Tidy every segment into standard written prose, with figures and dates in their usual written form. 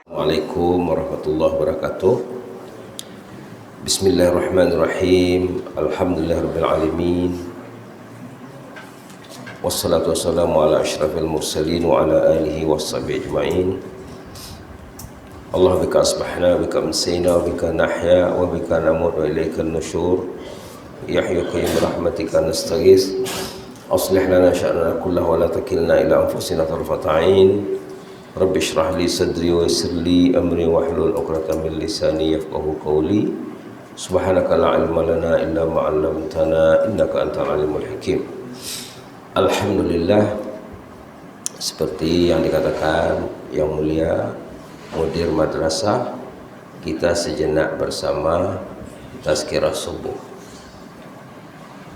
Assalamualaikum warahmatullahi wabarakatuh. Bismillahirrahmanirrahim. Alhamdulillahirrabbilalamin. Wassalatu wassalamu ala ashrafil mursalin wa ala alihi wassabihi ajma'in. Allah bika asbahna, bika amsayna, bika nahya, wa bika namut, wa ilaika nusyur. Ya hayyu qayyum rahmatika nastaghis. Aslih lana sya'nana kullahu wa la takilna ila anfusina tarfata 'ain. Rabbi shrah li sadri wa yassir li amri wahlul 'uqdatam min lisani yafqahu qawli. Subhanaka la ilma lana illa ma 'allamtana innaka antal alimul hakim. Alhamdulillah, seperti yang dikatakan yang mulia mudir madrasah, kita sejenak bersama tazkirah subuh.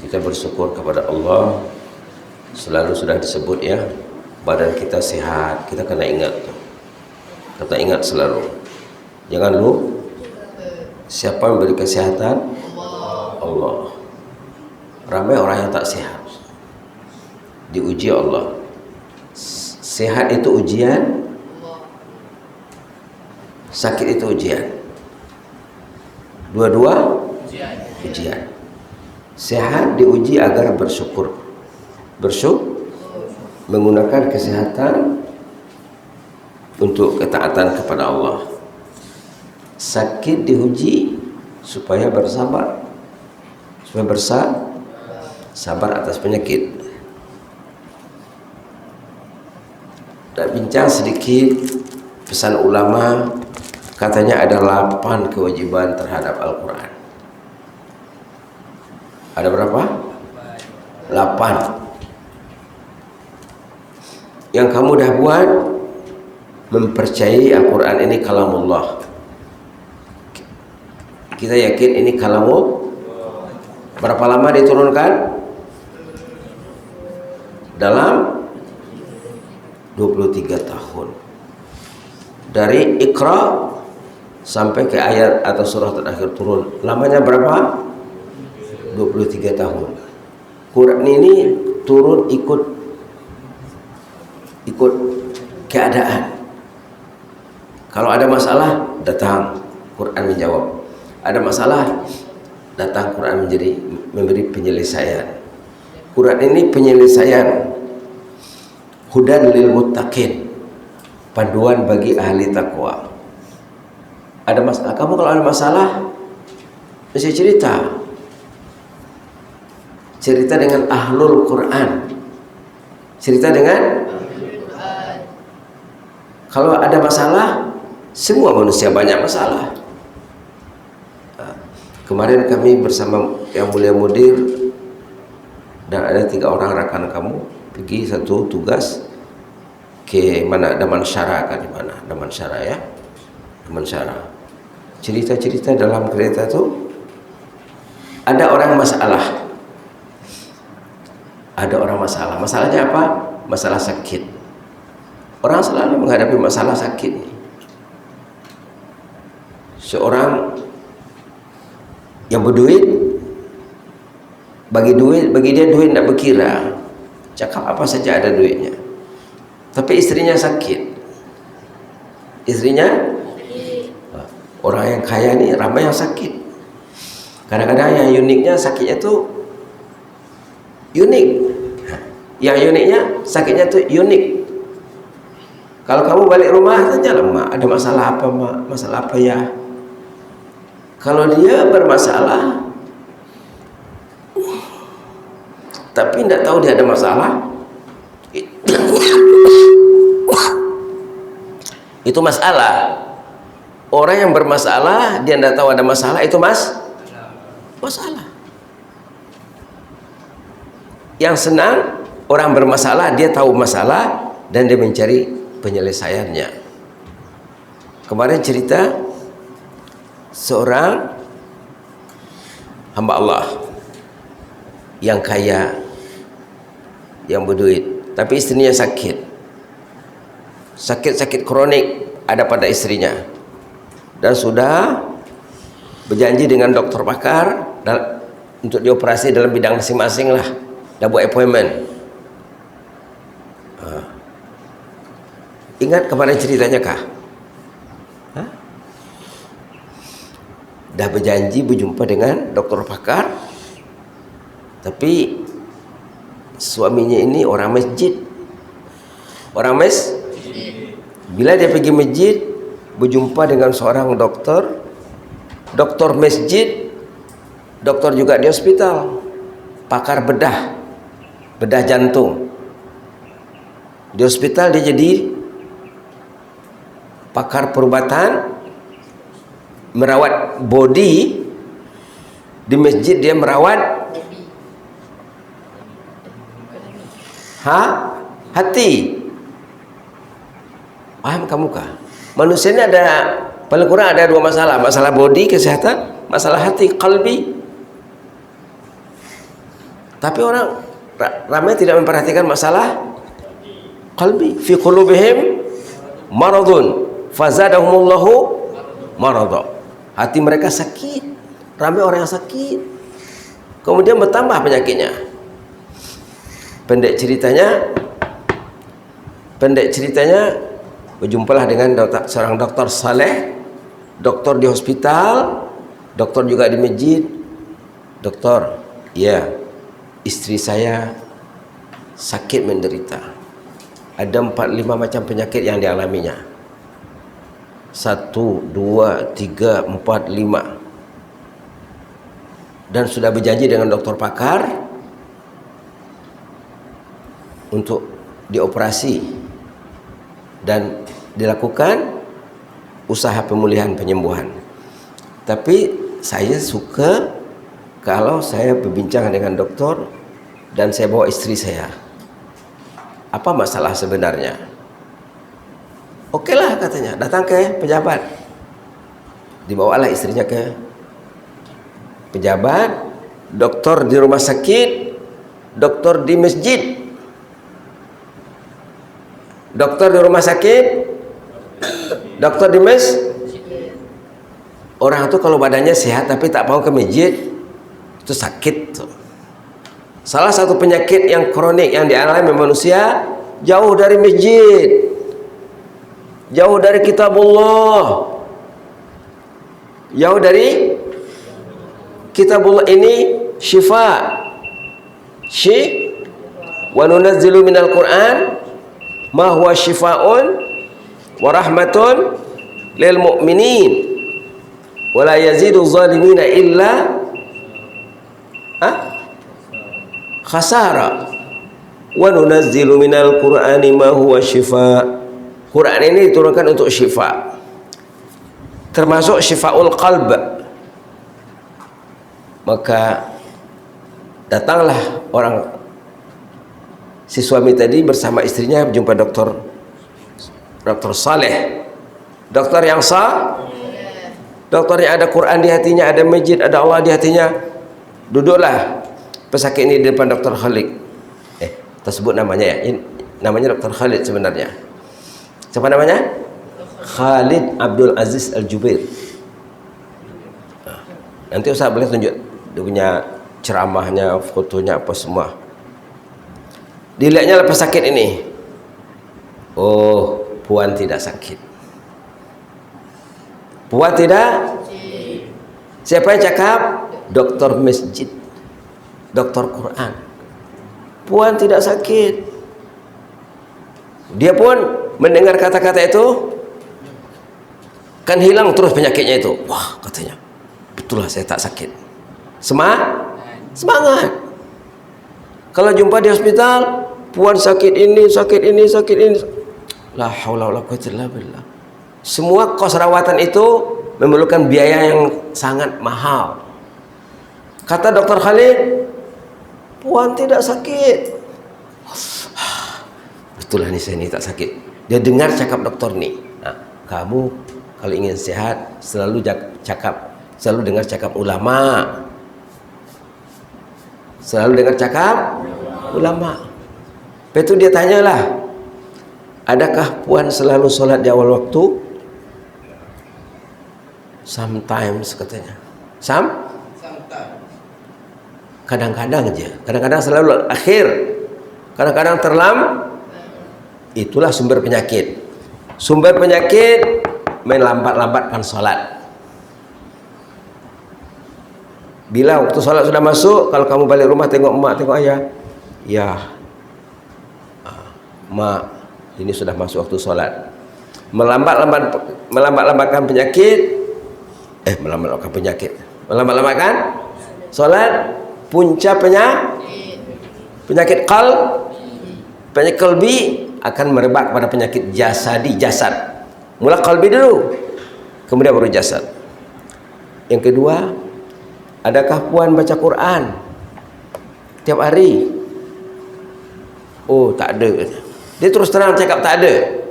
Kita bersyukur kepada Allah, selalu sudah disebut ya, badan kita sehat, kita kena ingat tuh. Kata ingat selalu. Jangan lu. Siapa yang beri kesehatan? Allah. Ramai orang yang tak sehat. Diuji Allah. Sehat itu ujian. Sakit itu ujian. Dua-dua ujian. Sehat diuji agar bersyukur. Bersyukur menggunakan kesehatan untuk ketaatan kepada Allah. Sakit diuji supaya bersabar, sabar atas penyakit. Dan bincang sedikit pesan ulama, katanya ada 8 kewajiban terhadap Al-Quran. Ada berapa? 8. Yang kamu dah buat, mempercayai Al-Quran ini kalamullah. Kita yakin ini kalamullah. Berapa lama diturunkan? Dalam 23 tahun. Dari Iqra sampai ke ayat atau surah terakhir turun. Lamanya berapa? 23 tahun. Quran ini turun ikut keadaan. Kalau ada masalah, datang Quran menjawab. Ada masalah, datang Quran memberi penyelesaian. Quran ini penyelesaian. Hudan lil muttaqin, panduan bagi ahli takwa. Ada masalah, kamu kalau ada masalah mesti cerita dengan ahlul Quran. Cerita dengan kalau ada masalah, semua manusia banyak masalah. Kemarin kami bersama yang mulia mudir dan ada 3 orang rekan kamu pergi satu tugas ke mana, Damansara kan, di mana Damansara ya, Damansara. Cerita-cerita dalam kereta tuh ada orang masalah. Ada orang masalah. Masalahnya apa? Masalah sakit. Orang selalu menghadapi masalah sakit. Seorang yang berduit, bagi dia duit tidak berkira, cakap apa saja ada duitnya. Tapi istrinya sakit. Orang yang kaya ini ramai yang sakit. Kadang-kadang yang uniknya sakitnya tuh unik. Yang uniknya sakitnya tuh unik. Kalau kamu balik rumah, tanya mak, ada masalah apa mak? Masalah apa ya? Kalau dia bermasalah, tapi tidak tahu dia ada masalah, itu masalah. Orang yang bermasalah, dia tidak tahu ada masalah, itu masalah. Yang senang, orang bermasalah, dia tahu masalah dan dia mencari penyelesaiannya. Kemarin cerita seorang hamba Allah yang kaya, yang berduit, tapi istrinya sakit kronik ada pada istrinya, dan sudah berjanji dengan dokter pakar untuk dioperasi dalam bidang masing-masing lah, dah buat appointment. Ingat kemarin ceritanya kah? dah berjanji berjumpa dengan doktor pakar, tapi suaminya ini orang masjid. Bila dia pergi masjid berjumpa dengan seorang doktor masjid, doktor juga di hospital, pakar bedah jantung. Di hospital dia jadi pakar perubatan, merawat body. Di masjid dia merawat hati. Paham kamu kah? Manusia ini ada, paling kurang ada dua masalah. Masalah body, kesehatan, masalah hati, qalbi. Tapi orang ramai tidak memperhatikan masalah qalbi. Fi qulubihim maradun fazadahumullahu marada. Hati mereka sakit. Ramai orang yang sakit, kemudian bertambah penyakitnya. Pendek ceritanya berjumpalah dengan seorang dokter saleh, dokter di hospital, dokter juga di masjid. Dokter, ya, istri saya sakit menderita. Ada 4-5 macam penyakit yang dialaminya. 1, 2, 3, 4, 5. Dan sudah berjanji dengan dokter pakar untuk dioperasi dan dilakukan usaha pemulihan penyembuhan. Tapi saya suka kalau saya berbincang dengan dokter dan saya bawa istri saya. Apa masalah sebenarnya? Okelah katanya, datang ke pejabat. Dibawalah istrinya ke pejabat, dokter di rumah sakit, dokter di masjid. Dokter di rumah sakit, dokter di masjid. Orang itu kalau badannya sehat tapi tak mau ke masjid, itu sakit tuh. Salah satu penyakit yang kronik yang dialami manusia, jauh dari masjid, jauh dari kitabullah, jauh dari kitabullah. Ini syifa, wa nunazzilu minal Qur'an ma huwa syifaun wa rahmatun lil mu'minin wa la yazidu zalimina illa khasara. Wa nunazzilu minal Qur'ani ma huwa syifa. Quran ini diturunkan untuk syifa, termasuk syifaul qalb. Maka datanglah si suami tadi bersama istrinya berjumpa dokter saleh, dokter yang dokter yang ada Quran di hatinya, ada masjid, ada Allah di hatinya. Duduklah pesakit ini di depan dokter Khalid. Tersebut namanya ya, namanya dokter Khalid sebenarnya. Siapa namanya? Khalid Abdul Aziz Al-Jubair. Nanti Ustaz boleh tunjuk dia punya ceramahnya, fotonya apa semua. Dilihatnya pesakit ini. Oh, puan tidak sakit. Puan tidak? Siapa yang cakap? Dokter masjid, dokter Quran. Puan tidak sakit. Dia pun mendengar kata-kata itu, kan hilang terus penyakitnya itu. Wah, katanya, betul lah saya tak sakit. Semangat. Kalau jumpa di hospital, puan sakit ini. La haula wala quwwata illa billah. Semua kos rawatan itu memerlukan biaya yang sangat mahal. Kata dokter Khalid, puan tidak sakit. Betul lah nih, saya ini tak sakit. Dia dengar cakap dokter nih. Nah, kamu kalau ingin sehat selalu dengar cakap ulama. Selalu dengar cakap ulama. Lepas itu dia tanyalah, adakah puan selalu sholat di awal waktu? Sometimes katanya. Kadang-kadang aja. Kadang-kadang selalu akhir. Kadang-kadang Itulah sumber penyakit. Sumber penyakit melambat-lambatkan sholat. Bila waktu solat sudah masuk, kalau kamu balik rumah tengok mak, tengok ayah, ya mak, ini sudah masuk waktu solat. Melambat-lambatkan penyakit, melambat-lambatkan solat, punca penyakit qalbi akan merebak pada penyakit jasad. Mula qalbi dulu, kemudian baru jasad. Yang kedua, adakah puan baca Quran tiap hari? Oh, tak ada. Dia terus terang cakap tak ada.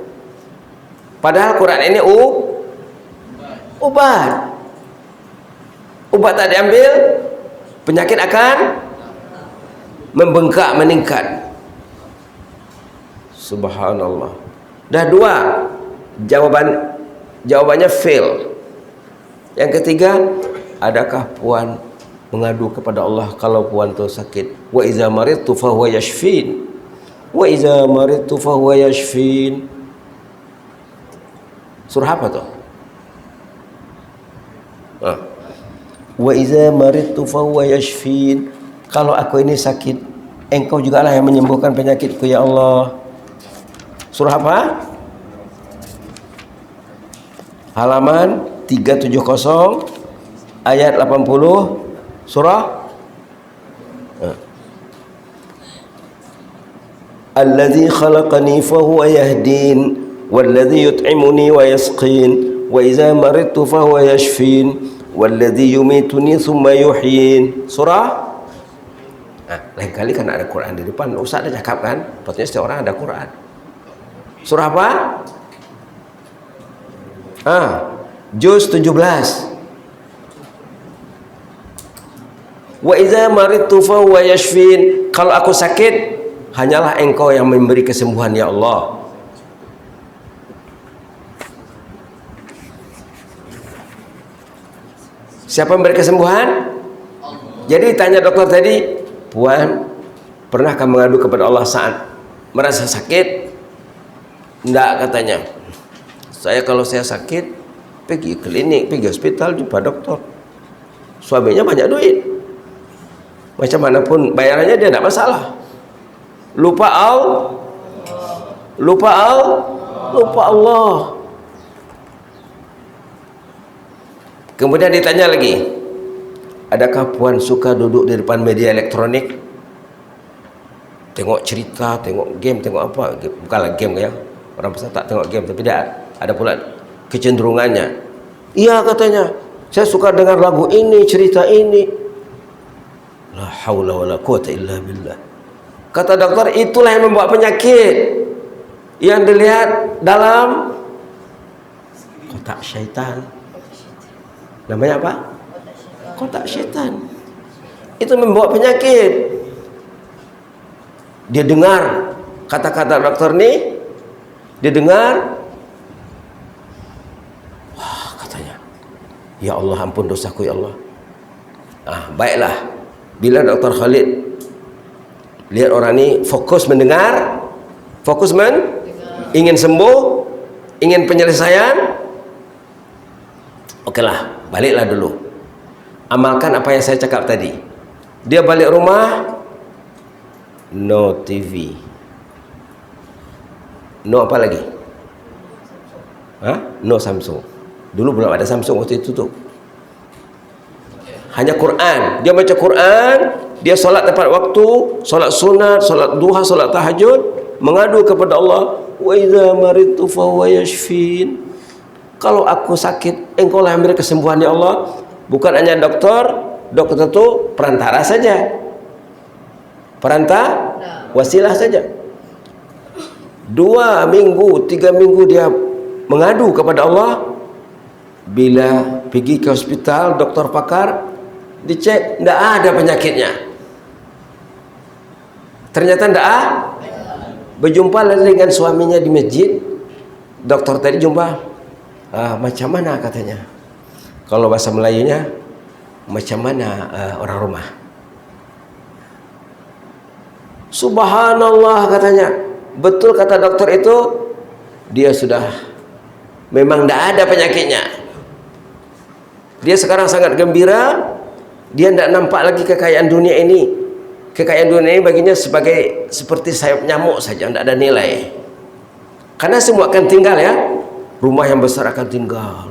Padahal Quran ini obat. Ubat tak diambil, penyakit akan membengkak, meningkat. Subhanallah. Dah dua, jawabannya fail. Yang ketiga, adakah puan mengadu kepada Allah kalau puan tu sakit? Wa iza maridtu fa huwa yashfin. Wa iza maridtu fa huwa yashfin. Surah apa tu? Wa iza maridtu fa huwa yashfin. Kalau aku ini sakit, Engkau jugalah yang menyembuhkan penyakitku ya Allah. Surah apa? Halaman 370 ayat 80 surah Alladzi khalaqani fa huwa yahdin walladzi yut'imuni wa yasqin wa idza maridtu fa huwa yashfin walladzi yumituni thumma yuhyin. Surah lain kali kan ada Quran di depan, Ustaz dah cakap kan, patutnya setiap orang ada Quran. Surah apa? Juz 17. Wa idza maridtu fa huwa yashfin. Kalau aku sakit, hanyalah Engkau yang memberi kesembuhan ya Allah. Siapa memberi kesembuhan? Jadi tanya dokter tadi, puan pernahkah mengadu kepada Allah saat merasa sakit? Enggak, katanya. Kalau saya sakit, pergi klinik, pergi hospital, jumpa dokter. Suaminya banyak duit, macam mana pun bayarannya dia tidak masalah. Lupa Allah. Kemudian ditanya lagi, adakah puan suka duduk di depan media elektronik, tengok cerita, tengok game, tengok apa? Bukanlah game ya, orang besar tak tengok game, tapi dia ada pula kecenderungannya. Iya, katanya, saya suka dengar lagu ini, cerita ini. La haula wala quwata illa billah. Kata dokter, itulah yang membawa penyakit yang dilihat dalam kotak syaitan. Namanya apa? Kotak syaitan. Itu membawa penyakit. Dia dengar kata-kata dokter ni, dia dengar, wah, katanya, ya Allah, ampun dosaku ya Allah. Baiklah, bila Dr. Khalid lihat orang ni fokus mendengar, ingin sembuh, ingin penyelesaian, okeylah, baliklah dulu, amalkan apa yang saya cakap tadi. Dia balik rumah, no TV, no apa lagi? No Samsung. Dulu belum ada Samsung waktu itu tuh. Hanya Quran. Dia baca Quran, dia solat tepat waktu, solat sunat, solat duha, solat tahajud, mengadu kepada Allah, wa idza maridtu fa huwa yashfin. Kalau aku sakit, Engkau lah yang beri kesembuhan ya Allah. Bukan hanya dokter itu perantara saja, wasilah saja. 2 minggu, 3 minggu dia mengadu kepada Allah. Bila pergi ke hospital, dokter pakar dicek, tidak ada penyakitnya. Ternyata tidak ada. Berjumpa dengan suaminya di masjid. Dokter tadi jumpa, macam mana katanya? Kalau bahasa Melayunya, macam mana orang rumah? Subhanallah, katanya. Betul kata dokter itu, dia sudah memang tidak ada penyakitnya. Dia sekarang sangat gembira, Dia tidak nampak lagi kekayaan dunia ini. Kekayaan dunia ini baginya seperti sayap nyamuk saja, tidak ada nilai. Karena semua akan tinggal ya. Rumah yang besar akan tinggal,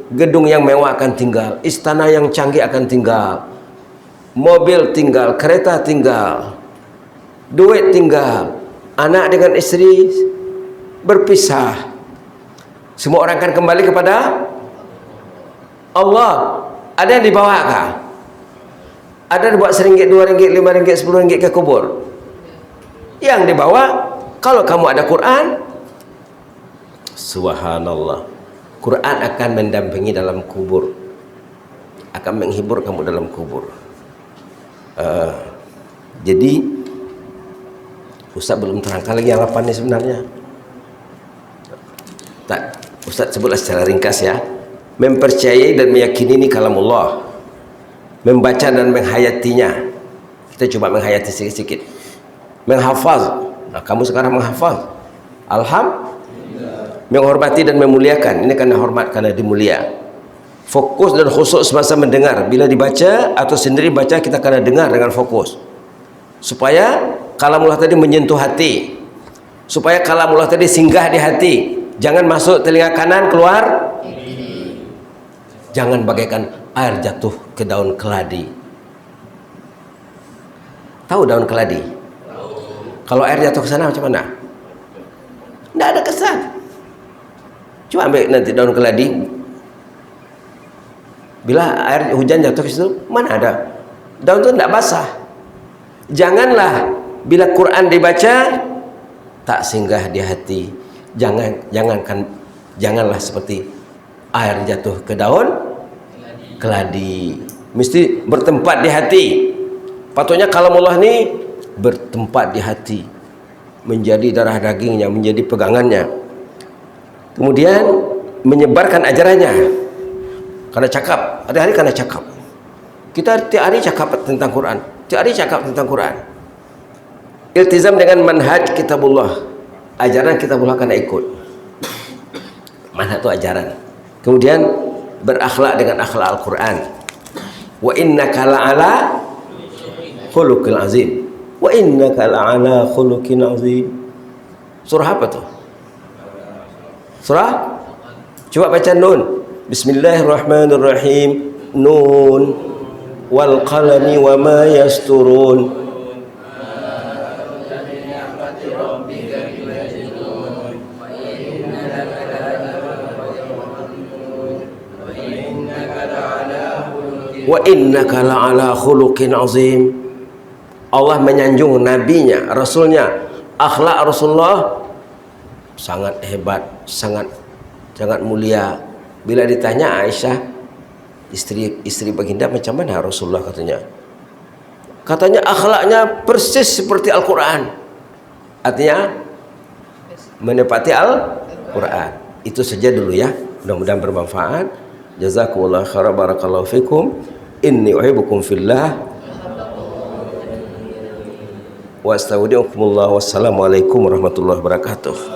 gedung yang mewah akan tinggal, istana yang canggih akan tinggal, mobil tinggal, kereta tinggal, duit tinggal, anak dengan istri berpisah. Semua orang akan kembali kepada Allah. Ada yang dibawa kah? Ada yang dibawa RM1, RM2, RM5, RM10 ke kubur? Yang dibawa, kalau kamu ada Quran, subhanallah, Quran akan mendampingi dalam kubur, akan menghibur kamu dalam kubur. Jadi Ustaz belum terangkan lagi yang apa nih sebenarnya. Tak, Ustaz sebutlah secara ringkas ya. Mempercayai dan meyakini ini kalamullah, membaca dan menghayatinya. Kita coba menghayati sedikit-sedikit. Menghafaz. Nah, kamu sekarang menghafaz. Alhamdulillah. Menghormati dan memuliakan. Ini karena hormat, karena dimulia. Fokus dan khusyuk semasa mendengar. Bila dibaca atau sendiri baca, kita kena dengar dengan fokus. Supaya kalamullah tadi menyentuh hati. Supaya kalamullah tadi singgah di hati. Jangan masuk telinga kanan, keluar. Jangan bagaikan air jatuh ke daun keladi. Tahu daun keladi? Kalau air jatuh ke sana macam mana? Tidak ada kesan. Coba ambil nanti daun keladi. Bila air hujan jatuh ke situ, mana ada? Daun itu tidak basah. Janganlah bila Quran dibaca tak singgah di hati. Janganlah seperti air jatuh ke daun keladi. Mesti bertempat di hati. Patutnya kalamullah ini bertempat di hati, menjadi darah dagingnya, menjadi pegangannya. Kemudian menyebarkan ajarannya. Karena cakap, hari-hari karena cakap. Kita tiap hari cakap tentang Quran, tiap hari cakap tentang Quran. Iltizam dengan manhaj kitabullah, ajaran kitabullah kena ikut. Manhaj itu ajaran. Kemudian berakhlak dengan akhlak Al-Quran. Wa innaka la'ala khuluqil azim. Wa innaka la'ala khuluqin azim. Surah apa tuh? Surah? Coba baca Nun. Bismillahirrahmanirrahim. Nun wal qalami wa ma yasturun. Wa innaka la'ala khuluqin azim. Allah menyanjung nabinya, rasulnya. Akhlak Rasulullah sangat hebat, sangat mulia. Bila ditanya Aisyah, istri baginda, macam mana Rasulullah, katanya akhlaknya persis seperti Al-Quran. Artinya menepati Al-Quran. Itu saja dulu ya, mudah-mudahan bermanfaat. Jazakumullah khairan, barakallahu fikum. Inni uhibbukum fillah wa astaudiukumullah. Wassalamualaikum warahmatullahi wabarakatuh.